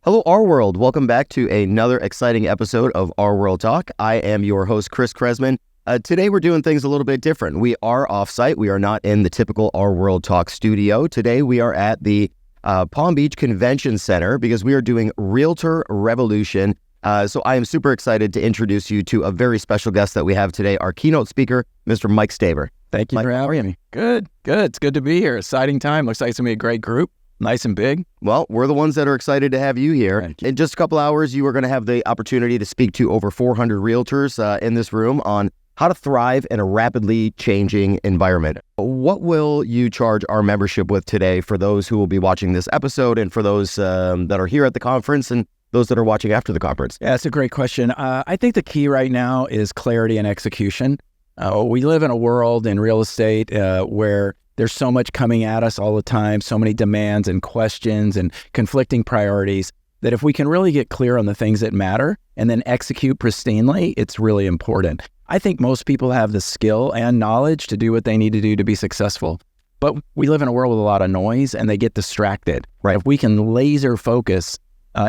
Hello, RWorld. Welcome back to another exciting episode of RWorld Talk. I am your host, Chris Kresman. Today, we're doing things a little bit different. We are off-site. We are not in the typical RWorld Talk studio. Today, we are at the Palm Beach Convention Center because we are doing Realtor Revolution. So I am super excited to introduce you to a very special guest that we have today, our keynote speaker, Mr. Mike Staver. Thank you for having me. Good. It's good to be here. Exciting time. Looks like it's going to be a great group. Nice and big. Well, we're the ones that are excited to have you here. You. In just a couple hours, you are going to have the opportunity to speak to over 400 realtors in this room on how to thrive in a rapidly changing environment. What will you charge our membership with today for those who will be watching this episode and for those that are here at the conference and those that are watching after the conference? Yeah, that's a great question. I think the key right now is clarity and execution. We live in a world in real estate where there's so much coming at us all the time, so many demands and questions and conflicting priorities, that if we can really get clear on the things that matter and then execute pristinely, it's really important. I think most people have the skill and knowledge to do what they need to do to be successful. But we live in a world with a lot of noise and they get distracted. Right. If we can laser focus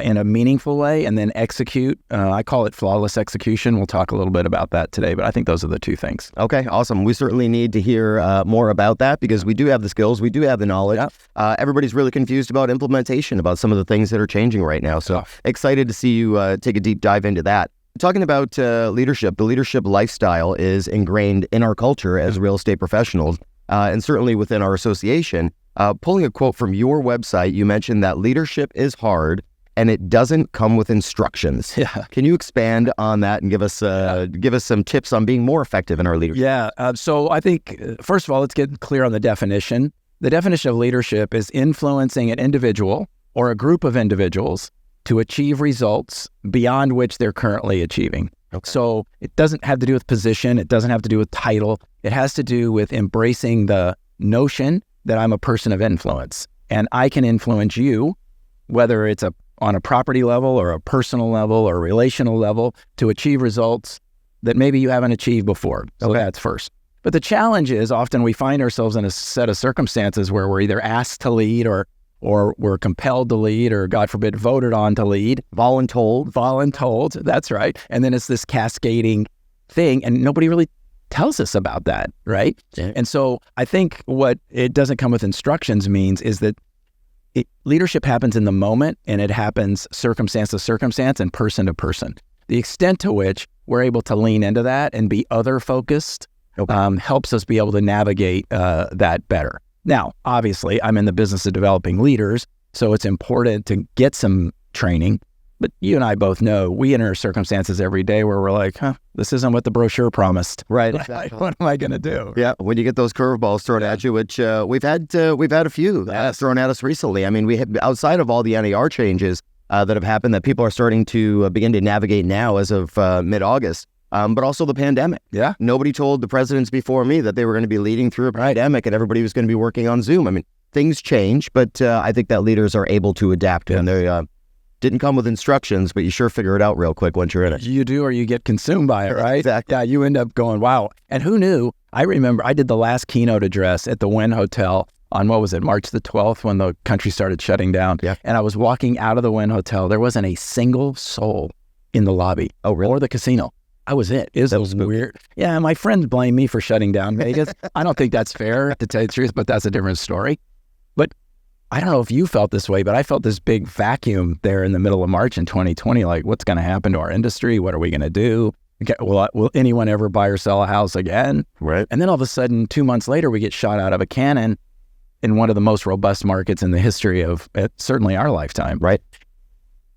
in a meaningful way and then execute, I call it flawless execution. We'll talk a little bit about that today, but I think those are the two things. Okay, awesome. We certainly need to hear more about that because we do have the skills, we do have the knowledge. Yeah. Everybody's really confused about implementation, about some of the things that are changing right now. So excited to see you take a deep dive into that. Talking about leadership, the leadership lifestyle is ingrained in our culture as real estate professionals and certainly within our association. Pulling a quote from your website, you mentioned that leadership is hard and it doesn't come with instructions. Yeah. Can you expand on that and give us some tips on being more effective in our leadership? Yeah. So I think, first of all, let's get clear on the definition. The definition of leadership is influencing an individual or a group of individuals to achieve results beyond which they're currently achieving. Okay. So it doesn't have to do with position. It doesn't have to do with title. It has to do with embracing the notion that I'm a person of influence and I can influence you, whether it's on a property level or a personal level or a relational level, to achieve results that maybe you haven't achieved before. So that's first. But the challenge is often we find ourselves in a set of circumstances where we're either asked to lead or we're compelled to lead or, God forbid, voted on to lead. Voluntold, that's right. And then it's this cascading thing and nobody really tells us about that, right? Yeah. And so I think what it doesn't come with instructions means is that leadership happens in the moment and it happens circumstance to circumstance and person to person. The extent to which we're able to lean into that and be other focused helps us be able to navigate that better. Now, obviously, I'm in the business of developing leaders, so it's important to get some training. But you and I both know we enter circumstances every day where we're like, this isn't what the brochure promised. Right. Exactly. What am I going to do? Yeah. When you get those curveballs thrown at you, which we've had a few thrown at us recently. I mean, we have, outside of all the NAR changes that have happened that people are starting to begin to navigate now as of mid-August, but also the pandemic. Yeah. Nobody told the presidents before me that they were going to be leading through a pandemic and everybody was going to be working on Zoom. I mean, things change, but I think that leaders are able to adapt and they didn't come with instructions, but you sure figure it out real quick once you're in it. You do, or you get consumed by it, right? Exactly. Yeah, you end up going, wow. And who knew? I remember I did the last keynote address at the Wynn Hotel on, March the 12th when the country started shutting down. Yeah. And I was walking out of the Wynn Hotel. There wasn't a single soul in the lobby. Oh, really? Or the casino. I was it. It was weird. Yeah, my friends blame me for shutting down Vegas. I don't think that's fair, to tell you the truth, but that's a different story. But I don't know if you felt this way, but I felt this big vacuum there in the middle of March in 2020. Like, what's going to happen to our industry? What are we going to do? Okay, will anyone ever buy or sell a house again? Right. And then all of a sudden, 2 months later, we get shot out of a cannon in one of the most robust markets in the history of certainly our lifetime. Right.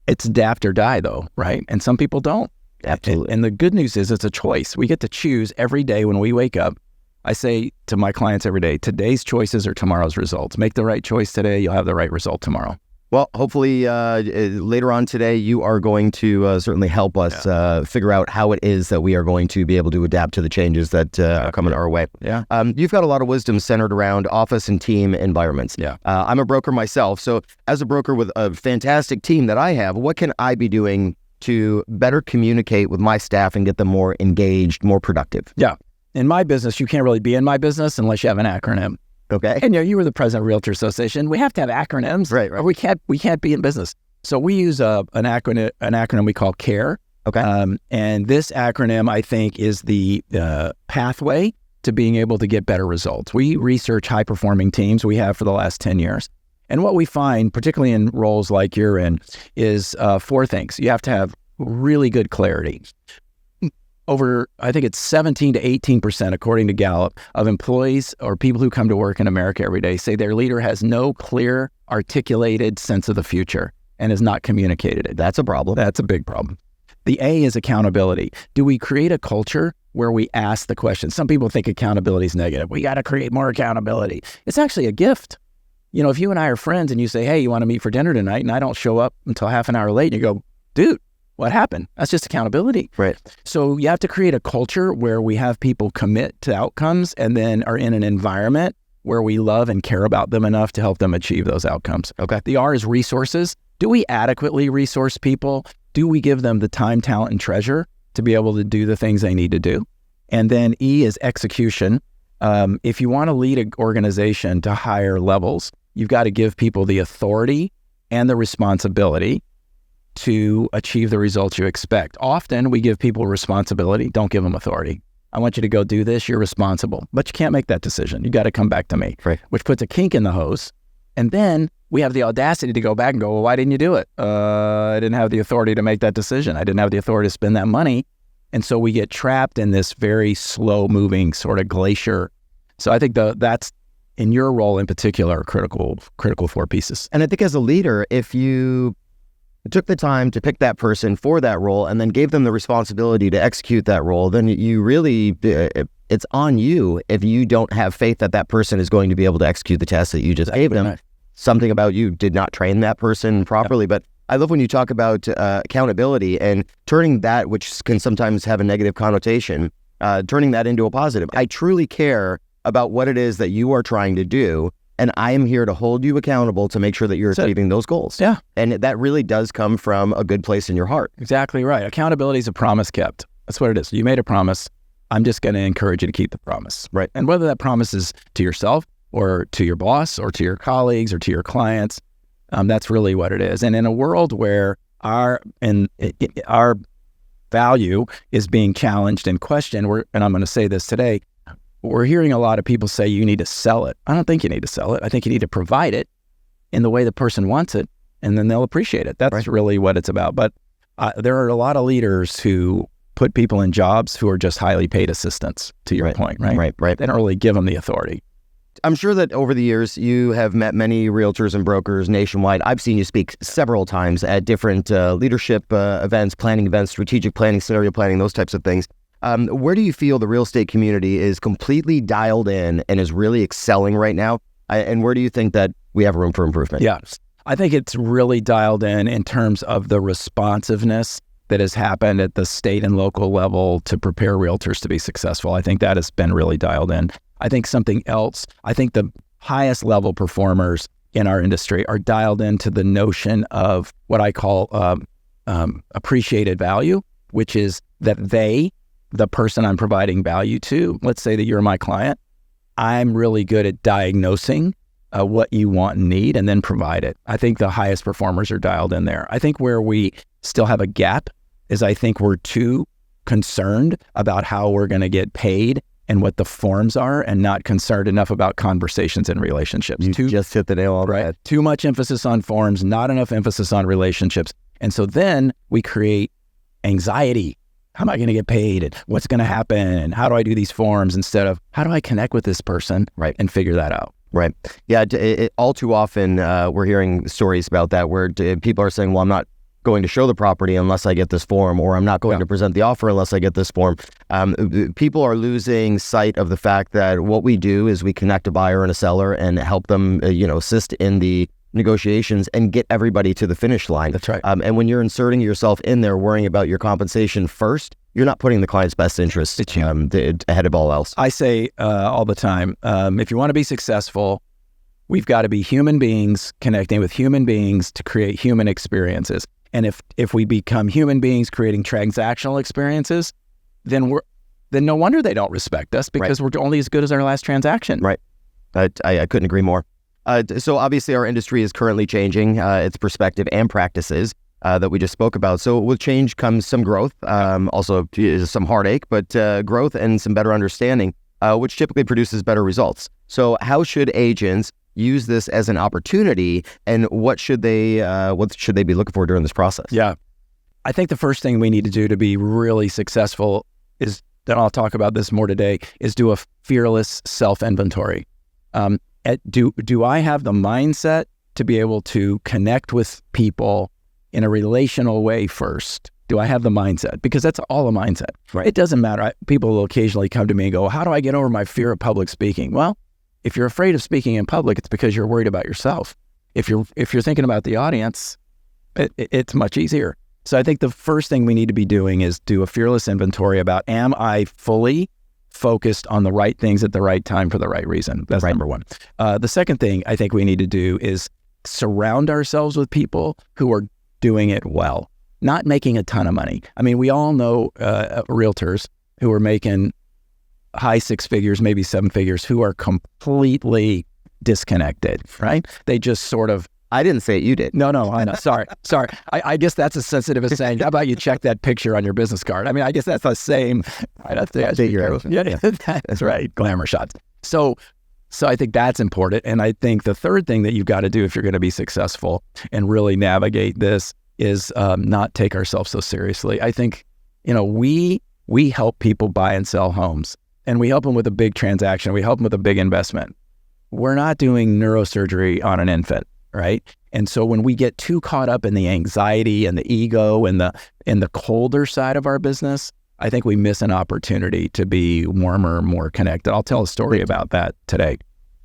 It's adapt or die, though, right? And some people don't. Absolutely. And the good news is it's a choice. We get to choose every day when we wake up. I say to my clients every day, today's choices are tomorrow's results. Make the right choice today, you'll have the right result tomorrow. Well, hopefully later on today, you are going to certainly help us figure out how it is that we are going to be able to adapt to the changes that are coming our way. Yeah. You've got a lot of wisdom centered around office and team environments. Yeah. I'm a broker myself. So as a broker with a fantastic team that I have, what can I be doing to better communicate with my staff and get them more engaged, more productive? Yeah. In my business, you can't really be in my business unless you have an acronym. Okay. And you were the president of Realtor Association. We have to have acronyms, right? Or we can't be in business. So we use an acronym we call CARE. Okay. And this acronym, I think, is the pathway to being able to get better results. We research high-performing teams. We have for the last 10 years. And what we find, particularly in roles like you're in, is 4 things. You have to have really good clarity. Over, I think it's 17 to 18%, according to Gallup, of employees or people who come to work in America every day say their leader has no clear, articulated sense of the future and has not communicated it. That's a problem. That's a big problem. The A is accountability. Do we create a culture where we ask the question? Some people think accountability is negative. We got to create more accountability. It's actually a gift. You know, if you and I are friends and you say, hey, you want to meet for dinner tonight? And I don't show up until half an hour late, and you go, dude, what happened? That's just accountability. Right. So you have to create a culture where we have people commit to outcomes and then are in an environment where we love and care about them enough to help them achieve those outcomes. Okay. The R is resources. Do we adequately resource people? Do we give them the time, talent, and treasure to be able to do the things they need to do? And then E is execution. If you want to lead an organization to higher levels, you've got to give people the authority and the responsibility to achieve the results you expect. Often we give people responsibility, don't give them authority. I want you to go do this, you're responsible. But you can't make that decision. You got to come back to me, right? Which puts a kink in the hose. And then we have the audacity to go back and go, well, why didn't you do it? I didn't have the authority to make that decision. I didn't have the authority to spend that money. And so we get trapped in this very slow moving sort of glacier. So I think that's, in your role in particular, critical 4 pieces. And I think as a leader, if you took the time to pick that person for that role and then gave them the responsibility to execute that role, then you really, it's on you if you don't have faith that that person is going to be able to execute the task that you just gave them. Right. Something about you did not train that person properly. But I love when you talk about accountability and turning that, which can sometimes have a negative connotation, turning that into a positive. I truly care about what it is that you are trying to do, and I am here to hold you accountable to make sure that you're achieving those goals. Yeah. And that really does come from a good place in your heart. Exactly right. Accountability is a promise kept. That's what it is. You made a promise. I'm just going to encourage you to keep the promise. Right. And whether that promise is to yourself or to your boss or to your colleagues or to your clients, that's really what it is. And in a world where our value is being challenged and questioned, and I'm going to say this today, we're hearing a lot of people say you need to sell it. I don't think you need to sell it. I think you need to provide it in the way the person wants it, and then they'll appreciate it. That's really what it's about. But there are a lot of leaders who put people in jobs who are just highly paid assistants, to your point, right? Right. They don't really give them the authority. I'm sure that over the years, you have met many realtors and brokers nationwide. I've seen you speak several times at different leadership events, planning events, strategic planning, scenario planning, those types of things. Where do you feel the real estate community is completely dialed in and is really excelling right now? And where do you think that we have room for improvement? Yeah, I think it's really dialed in terms of the responsiveness that has happened at the state and local level to prepare realtors to be successful. I think that has been really dialed in. I think something else, I think the highest level performers in our industry are dialed into the notion of what I call appreciated value, which is that the person I'm providing value to, let's say that you're my client, I'm really good at diagnosing what you want and need and then provide it. I think the highest performers are dialed in there. I think where we still have a gap is I think we're too concerned about how we're going to get paid and what the forms are and not concerned enough about conversations and relationships. You just hit the nail on the head. Too much emphasis on forms, not enough emphasis on relationships. And so then we create anxiety. How am I going to get paid? And what's going to happen? And how do I do these forms instead of how do I connect with this person and figure that out? Right. Yeah. All too often, we're hearing stories about that where people are saying, well, I'm not going to show the property unless I get this form, or I'm not going to present the offer unless I get this form. People are losing sight of the fact that what we do is we connect a buyer and a seller and help them, assist in the negotiations and get everybody to the finish line. That's right. And when you're inserting yourself in there, worrying about your compensation first, you're not putting the client's best interest ahead of all else. I say all the time, if you want to be successful, we've got to be human beings connecting with human beings to create human experiences. And if we become human beings creating transactional experiences, then no wonder they don't respect us because we're only as good as our last transaction. Right. I couldn't agree more. So obviously our industry is currently changing its perspective and practices that we just spoke about. So with change comes some growth, also some heartache, but growth and some better understanding, which typically produces better results. So how should agents use this as an opportunity, and what should they be looking for during this process? Yeah. I think the first thing we need to do to be really successful is, and I'll talk about this more today, is do a fearless self-inventory. Do I have the mindset to be able to connect with people in a relational way first? Do I have the mindset? Because that's all a mindset. Right. It doesn't matter. People will occasionally come to me and go, how do I get over my fear of public speaking? Well, if you're afraid of speaking in public, it's because you're worried about yourself. If you're thinking about the audience, it's much easier. So I think the first thing we need to be doing is do a fearless inventory about, am I fully focused on the right things at the right time for the right reason? That's number one. The second thing I think we need to do is surround ourselves with people who are doing it well, not making a ton of money. I mean, we all know realtors who are making high six figures, maybe seven figures, who are completely disconnected, right? They just sort of... I didn't say it, you did. No, I know. Sorry. I guess that's as sensitive as saying, how about you check that picture on your business card? I mean, I guess that's the same. Yeah, that's right. Glamour shots. So I think that's important. And I think the third thing that you've got to do if you're going to be successful and really navigate this is not take ourselves so seriously. I think, we help people buy and sell homes, and we help them with a big transaction. We help them with a big investment. We're not doing neurosurgery on an infant. Right. And so when we get too caught up in the anxiety and the ego and the colder side of our business, I think we miss an opportunity to be warmer, more connected. I'll tell a story about that today.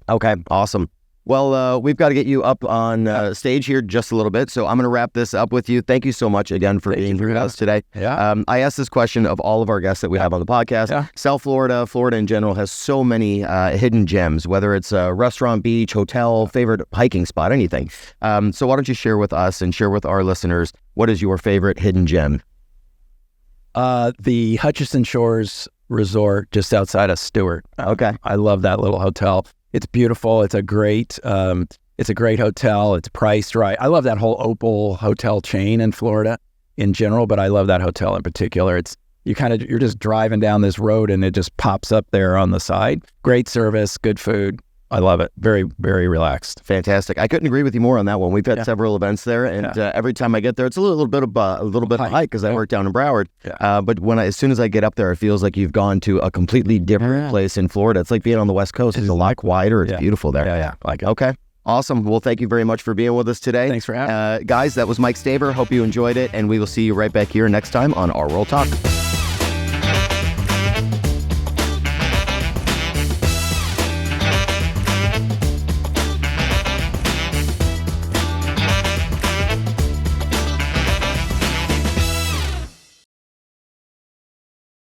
Okay, awesome. Well, we've got to get you up on stage here just a little bit. So I'm going to wrap this up with you. Thank you so much again for being here with us today. Yeah. I asked this question of all of our guests that we have on the podcast. Yeah. South Florida in general has so many hidden gems, whether it's a restaurant, beach, hotel, favorite hiking spot, anything. So why don't you share with us and share with our listeners, what is your favorite hidden gem? The Hutchinson Shores Resort just outside of Stewart. Okay. I love that little hotel. It's beautiful. It's a great hotel. It's priced right. I love that whole Opal hotel chain in Florida in general, but I love that hotel in particular. You're just driving down this road and it just pops up there on the side. Great service, good food. I love it. Very, very relaxed. Fantastic. I couldn't agree with you more on that one. We've had several events there, and every time I get there, it's a little bit of a hike because I work down in Broward. Yeah. But as soon as I get up there, it feels like you've gone to a completely different place in Florida. It's like being on the West Coast. It's a lot quieter. It's beautiful there. Yeah. Like it. Okay. Awesome. Well, thank you very much for being with us today. Thanks for having me. Guys, that was Mike Staver. Hope you enjoyed it, and we will see you right back here next time on RWorld Talk.